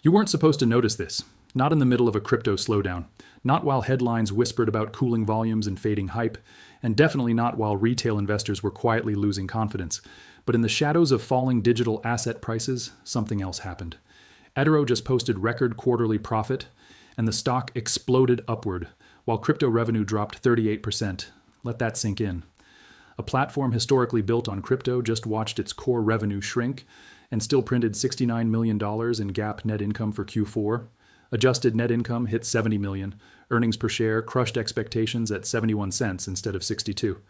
You weren't supposed to notice this. Not in the middle of a crypto slowdown. Not while headlines whispered about cooling volumes and fading hype. And definitely not while retail investors were quietly losing confidence. But in the shadows of falling digital asset prices, something else happened. Etoro just posted record quarterly profit, and the stock exploded upward, while crypto revenue dropped 38%. Let that sink in. A platform historically built on crypto just watched its core revenue shrink and still printed $69 million in GAAP net income for Q4. Adjusted net income hit $70 million. Earnings per share crushed expectations at 71 cents instead of 62.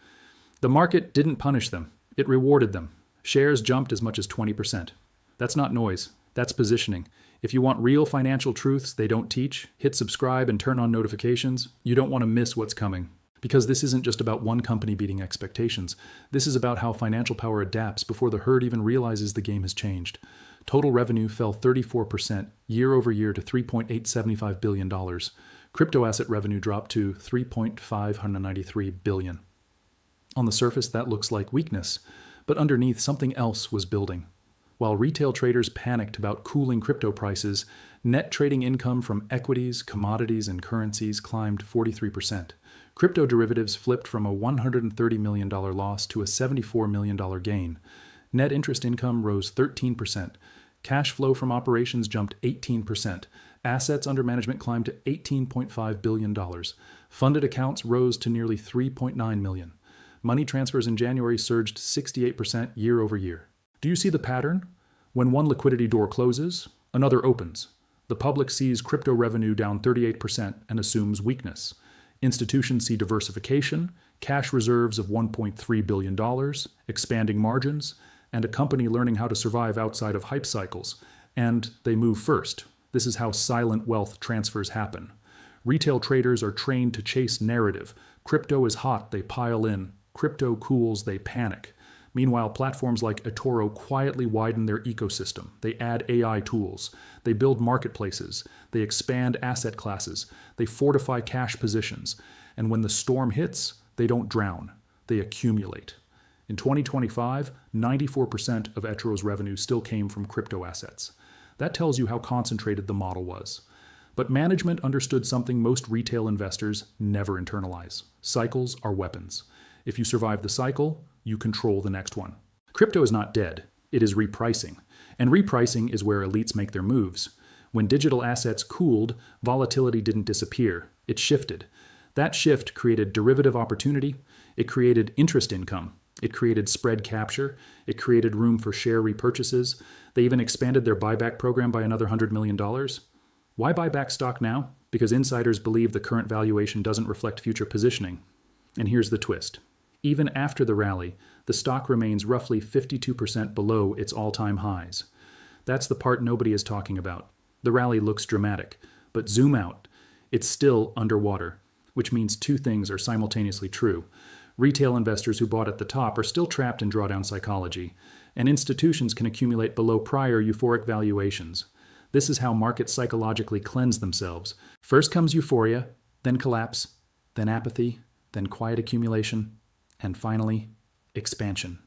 The market didn't punish them. It rewarded them. Shares jumped as much as 20%. That's not noise. That's positioning. If you want real financial truths they don't teach, hit subscribe and turn on notifications. You don't want to miss what's coming. Because this isn't just about one company beating expectations. This is about how financial power adapts before the herd even realizes the game has changed. Total revenue fell 34% year over year to $3.875 billion. Crypto asset revenue dropped to $3.593 billion. On the surface, that looks like weakness, but underneath, something else was building. While retail traders panicked about cooling crypto prices, net trading income from equities, commodities, and currencies climbed 43%. Crypto derivatives flipped from a $130 million loss to a $74 million gain. Net interest income rose 13%. Cash flow from operations jumped 18%. Assets under management climbed to $18.5 billion. Funded accounts rose to nearly 3.9 million. Money transfers in January surged 68% year over year. Do you see the pattern? When one liquidity door closes, another opens. The public sees crypto revenue down 38% and assumes weakness. Institutions see diversification, cash reserves of $1.3 billion, expanding margins, and a company learning how to survive outside of hype cycles. And they move first. This is how silent wealth transfers happen. Retail traders are trained to chase narrative. Crypto is hot, they pile in. Crypto cools, they panic. Meanwhile, platforms like Etoro quietly widen their ecosystem. They add AI tools. They build marketplaces. They expand asset classes. They fortify cash positions. And when the storm hits, they don't drown. They accumulate. In 2025, 94% of Etoro's revenue still came from crypto assets. That tells you how concentrated the model was. But management understood something most retail investors never internalize. Cycles are weapons. If you survive the cycle, you control the next one. Crypto is not dead. It is repricing. And repricing is where elites make their moves. When digital assets cooled, volatility didn't disappear. It shifted. That shift created derivative opportunity. It created interest income. It created spread capture. It created room for share repurchases. They even expanded their buyback program by another $100 million. Why buy back stock now? Because insiders believe the current valuation doesn't reflect future positioning. And here's the twist. Even after the rally, the stock remains roughly 52% below its all-time highs. That's the part nobody is talking about. The rally looks dramatic, but zoom out. It's still underwater, which means two things are simultaneously true. Retail investors who bought at the top are still trapped in drawdown psychology, and institutions can accumulate below prior euphoric valuations. This is how markets psychologically cleanse themselves. First comes euphoria, then collapse, then apathy, then quiet accumulation, and finally, expansion.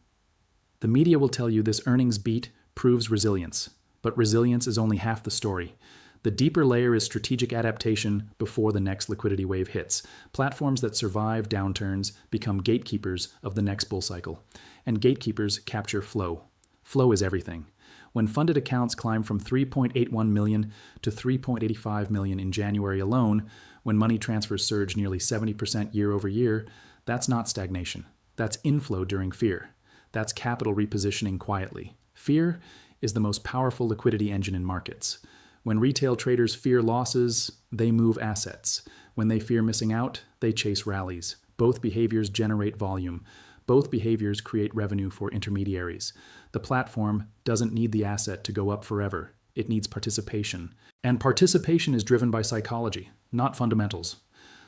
The media will tell you this earnings beat proves resilience, but resilience is only half the story. The deeper layer is strategic adaptation before the next liquidity wave hits. Platforms that survive downturns become gatekeepers of the next bull cycle, and gatekeepers capture flow. Flow is everything. When funded accounts climb from 3.81 million to 3.85 million in January alone, when money transfers surge nearly 70% year over year, that's not stagnation. That's inflow during fear. That's capital repositioning quietly. Fear is the most powerful liquidity engine in markets. When retail traders fear losses, they move assets. When they fear missing out, they chase rallies. Both behaviors generate volume. Both behaviors create revenue for intermediaries. The platform doesn't need the asset to go up forever. It needs participation. And participation is driven by psychology, not fundamentals.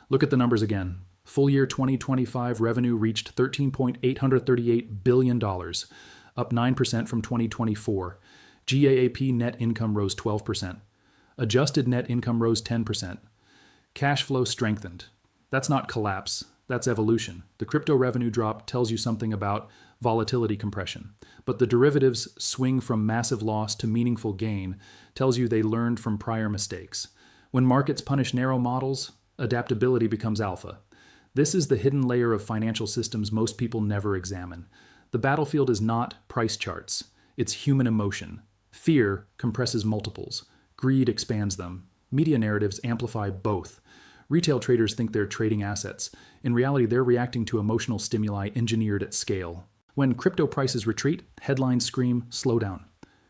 Look at the numbers again. Full year 2025 revenue reached $13.838 billion, up 9% from 2024. GAAP net income rose 12%. Adjusted net income rose 10%. Cash flow strengthened. That's not collapse. That's evolution. The crypto revenue drop tells you something about volatility compression. But the derivatives swing from massive loss to meaningful gain tells you they learned from prior mistakes. When markets punish narrow models, adaptability becomes alpha. This is the hidden layer of financial systems most people never examine. The battlefield is not price charts. It's human emotion. Fear compresses multiples. Greed expands them. Media narratives amplify both. Retail traders think they're trading assets. In reality, they're reacting to emotional stimuli engineered at scale. When crypto prices retreat, headlines scream, slow down.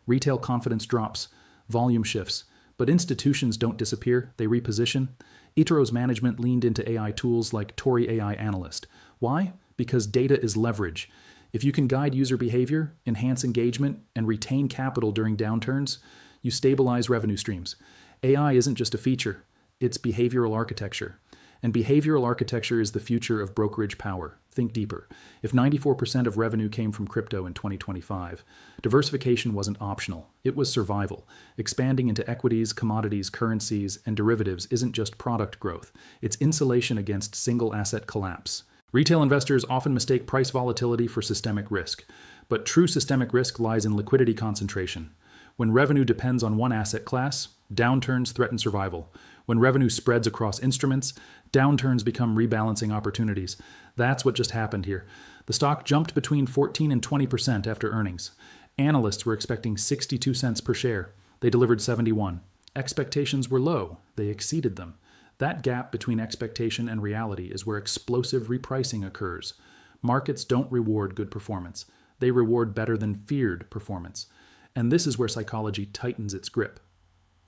Retail confidence drops. Volume shifts. But institutions don't disappear, they reposition. Etoro's management leaned into AI tools like Tori AI Analyst. Why? Because data is leverage. If you can guide user behavior, enhance engagement, and retain capital during downturns, you stabilize revenue streams. AI isn't just a feature, it's behavioral architecture. And behavioral architecture is the future of brokerage power. Think deeper. If 94% of revenue came from crypto in 2025, diversification wasn't optional. It was survival. Expanding into equities, commodities, currencies, and derivatives isn't just product growth. It's insulation against single asset collapse. Retail investors often mistake price volatility for systemic risk. But true systemic risk lies in liquidity concentration. When revenue depends on one asset class, downturns threaten survival. When revenue spreads across instruments, downturns become rebalancing opportunities. That's what just happened here. The stock jumped between 14 and 20% after earnings. Analysts were expecting 62 cents per share. They delivered 71. Expectations were low. They exceeded them. That gap between expectation and reality is where explosive repricing occurs. Markets don't reward good performance. They reward better than feared performance. And this is where psychology tightens its grip.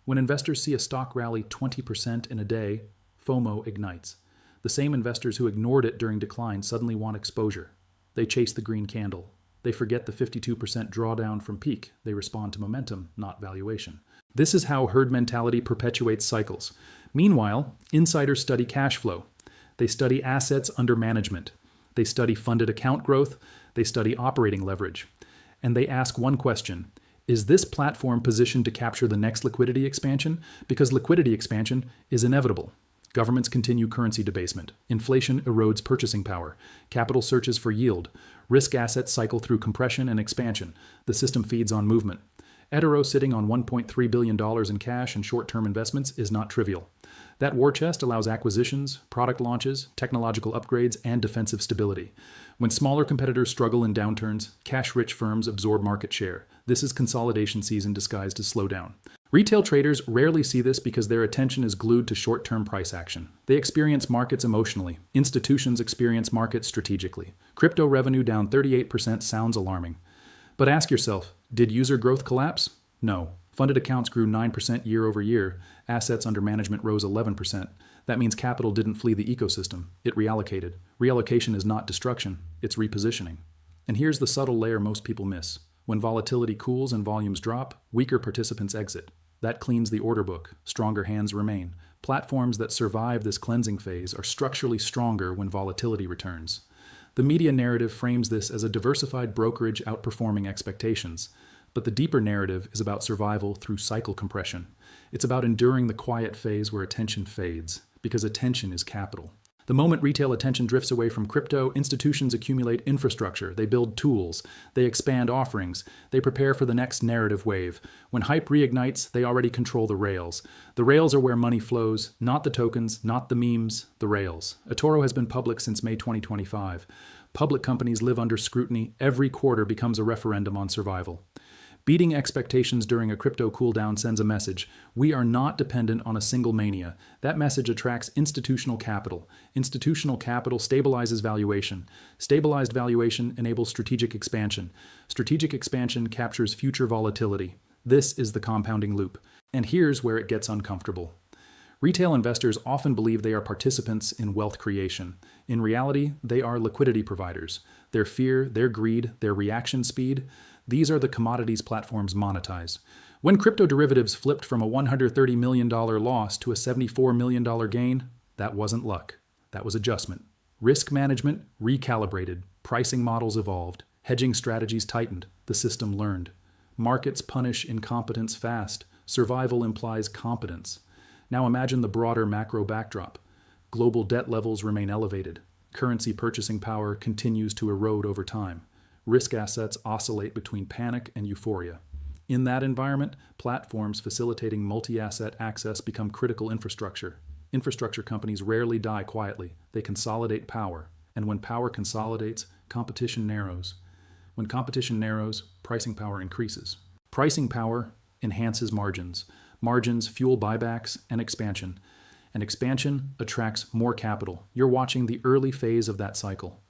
When investors see a stock rally 20% in a day, FOMO ignites. The same investors who ignored it during decline suddenly want exposure. They chase the green candle. They forget the 52% drawdown from peak. They respond to momentum, not valuation. This is how herd mentality perpetuates cycles. Meanwhile, insiders study cash flow. They study assets under management. They study funded account growth. They study operating leverage. And they ask one question: is this platform positioned to capture the next liquidity expansion? Because liquidity expansion is inevitable. Governments continue currency debasement. Inflation erodes purchasing power. Capital searches for yield. Risk assets cycle through compression and expansion. The system feeds on movement. Etoro sitting on $1.3 billion in cash and short-term investments is not trivial. That war chest allows acquisitions, product launches, technological upgrades, and defensive stability. When smaller competitors struggle in downturns, cash-rich firms absorb market share. This is consolidation season disguised as slowdown. Retail traders rarely see this because their attention is glued to short-term price action. They experience markets emotionally. Institutions experience markets strategically. Crypto revenue down 38% sounds alarming. But ask yourself, did user growth collapse? No. Funded accounts grew 9% year over year. Assets under management rose 11%. That means capital didn't flee the ecosystem. It reallocated. Reallocation is not destruction. It's repositioning. And here's the subtle layer most people miss. When volatility cools and volumes drop, weaker participants exit. That cleans the order book. Stronger hands remain. Platforms that survive this cleansing phase are structurally stronger when volatility returns. The media narrative frames this as a diversified brokerage outperforming expectations. But the deeper narrative is about survival through cycle compression. It's about enduring the quiet phase where attention fades, because attention is capital. The moment retail attention drifts away from crypto, institutions accumulate infrastructure, they build tools, they expand offerings, they prepare for the next narrative wave. When hype reignites, they already control the rails. The rails are where money flows, not the tokens, not the memes, the rails. Etoro has been public since May 2025. Public companies live under scrutiny. Every quarter becomes a referendum on survival. Beating expectations during a crypto cooldown sends a message. We are not dependent on a single mania. That message attracts institutional capital. Institutional capital stabilizes valuation. Stabilized valuation enables strategic expansion. Strategic expansion captures future volatility. This is the compounding loop. And here's where it gets uncomfortable. Retail investors often believe they are participants in wealth creation. In reality, they are liquidity providers. Their fear, their greed, their reaction speed, these are the commodities platforms monetize. When crypto derivatives flipped from a $130 million loss to a $74 million gain, that wasn't luck. That was adjustment. Risk management recalibrated. Pricing models evolved. Hedging strategies tightened. The system learned. Markets punish incompetence fast. Survival implies competence. Now imagine the broader macro backdrop. Global debt levels remain elevated. Currency purchasing power continues to erode over time. Risk assets oscillate between panic and euphoria. In that environment, platforms facilitating multi-asset access become critical infrastructure. Infrastructure companies rarely die quietly. They consolidate power. And when power consolidates, competition narrows. When competition narrows, pricing power increases. Pricing power enhances margins. Margins fuel buybacks and expansion. And expansion attracts more capital. You're watching the early phase of that cycle.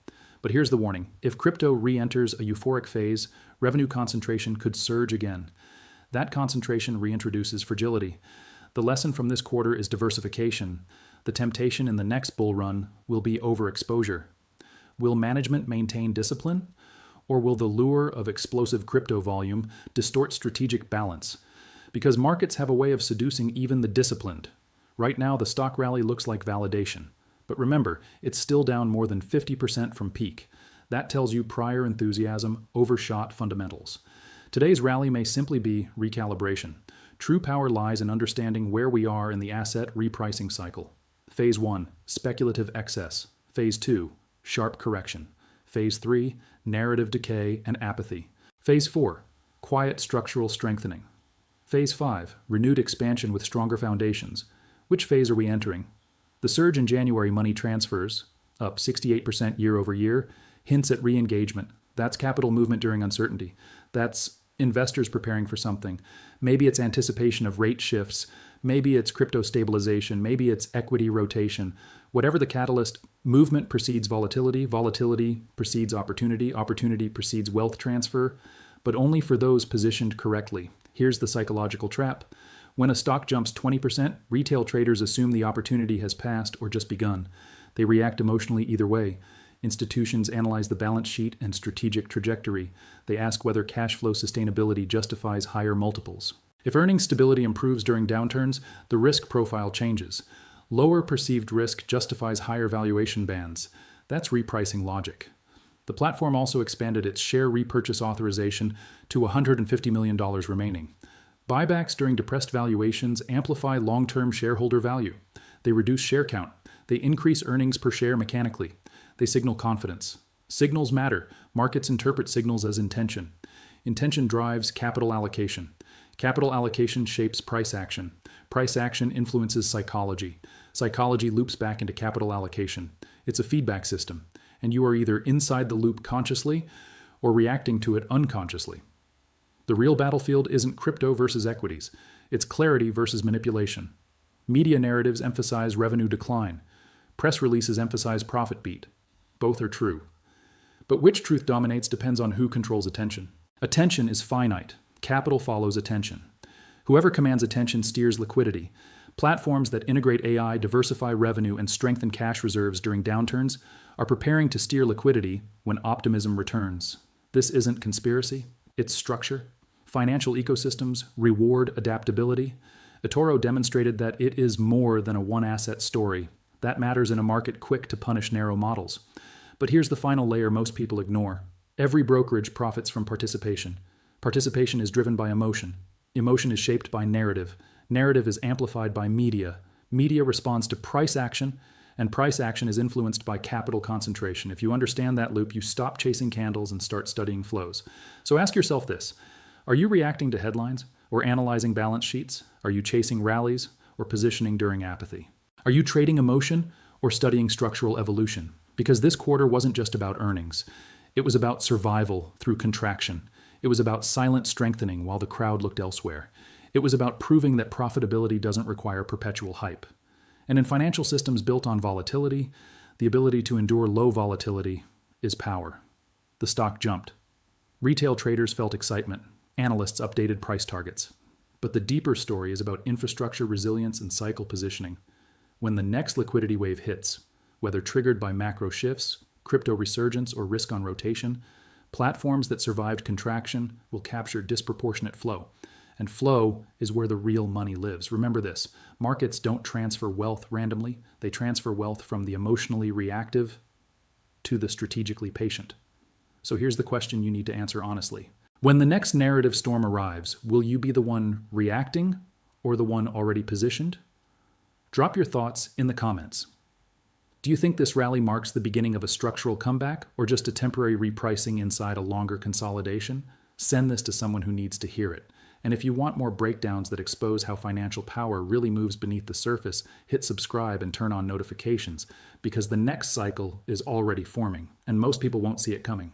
But here's the warning. If crypto re-enters a euphoric phase, revenue concentration could surge again. That concentration reintroduces fragility. The lesson from this quarter is diversification. The temptation in the next bull run will be overexposure. Will management maintain discipline? Or will the lure of explosive crypto volume distort strategic balance? Because markets have a way of seducing even the disciplined. Right now, the stock rally looks like validation. But remember, it's still down more than 50% from peak. That tells you prior enthusiasm overshot fundamentals. Today's rally may simply be recalibration. True power lies in understanding where we are in the asset repricing cycle. Phase 1, speculative excess. Phase 2, sharp correction. Phase 3, narrative decay and apathy. Phase 4, quiet structural strengthening. Phase 5, renewed expansion with stronger foundations. Which phase are we entering? The surge in January money transfers, up 68% year over year, hints at re-engagement. That's capital movement during uncertainty. That's investors preparing for something. Maybe it's anticipation of rate shifts. Maybe it's crypto stabilization. Maybe it's equity rotation. Whatever the catalyst, movement precedes volatility. Volatility precedes opportunity. Opportunity precedes wealth transfer, but only for those positioned correctly. Here's the psychological trap. When a stock jumps 20%, retail traders assume the opportunity has passed or just begun. They react emotionally either way. Institutions analyze the balance sheet and strategic trajectory. They ask whether cash flow sustainability justifies higher multiples. If earnings stability improves during downturns, the risk profile changes. Lower perceived risk justifies higher valuation bands. That's repricing logic. The platform also expanded its share repurchase authorization to $150 million remaining. Buybacks during depressed valuations amplify long-term shareholder value. They reduce share count. They increase earnings per share mechanically. They signal confidence. Signals matter. Markets interpret signals as intention. Intention drives capital allocation. Capital allocation shapes price action. Price action influences psychology. Psychology loops back into capital allocation. It's a feedback system, and you are either inside the loop consciously or reacting to it unconsciously. The real battlefield isn't crypto versus equities. It's clarity versus manipulation. Media narratives emphasize revenue decline. Press releases emphasize profit beat. Both are true. But which truth dominates depends on who controls attention. Attention is finite. Capital follows attention. Whoever commands attention steers liquidity. Platforms that integrate AI, diversify revenue, and strengthen cash reserves during downturns are preparing to steer liquidity when optimism returns. This isn't conspiracy. It's structure. Financial ecosystems reward adaptability. Etoro demonstrated that it is more than a one-asset story. That matters in a market quick to punish narrow models. But here's the final layer most people ignore. Every brokerage profits from participation. Participation is driven by emotion. Emotion is shaped by narrative. Narrative is amplified by media. Media responds to price action, and price action is influenced by capital concentration. If you understand that loop, you stop chasing candles and start studying flows. So ask yourself this. Are you reacting to headlines or analyzing balance sheets? Are you chasing rallies or positioning during apathy? Are you trading emotion or studying structural evolution? Because this quarter wasn't just about earnings. It was about survival through contraction. It was about silent strengthening while the crowd looked elsewhere. It was about proving that profitability doesn't require perpetual hype. And in financial systems built on volatility, the ability to endure low volatility is power. The stock jumped. Retail traders felt excitement. Analysts updated price targets. But the deeper story is about infrastructure resilience and cycle positioning. When the next liquidity wave hits, whether triggered by macro shifts, crypto resurgence, or risk on rotation, platforms that survived contraction will capture disproportionate flow. And flow is where the real money lives. Remember this, markets don't transfer wealth randomly. They transfer wealth from the emotionally reactive to the strategically patient. So here's the question you need to answer honestly. When the next narrative storm arrives, will you be the one reacting or the one already positioned? Drop your thoughts in the comments. Do you think this rally marks the beginning of a structural comeback or just a temporary repricing inside a longer consolidation? Send this to someone who needs to hear it. And if you want more breakdowns that expose how financial power really moves beneath the surface, hit subscribe and turn on notifications, because the next cycle is already forming, and most people won't see it coming.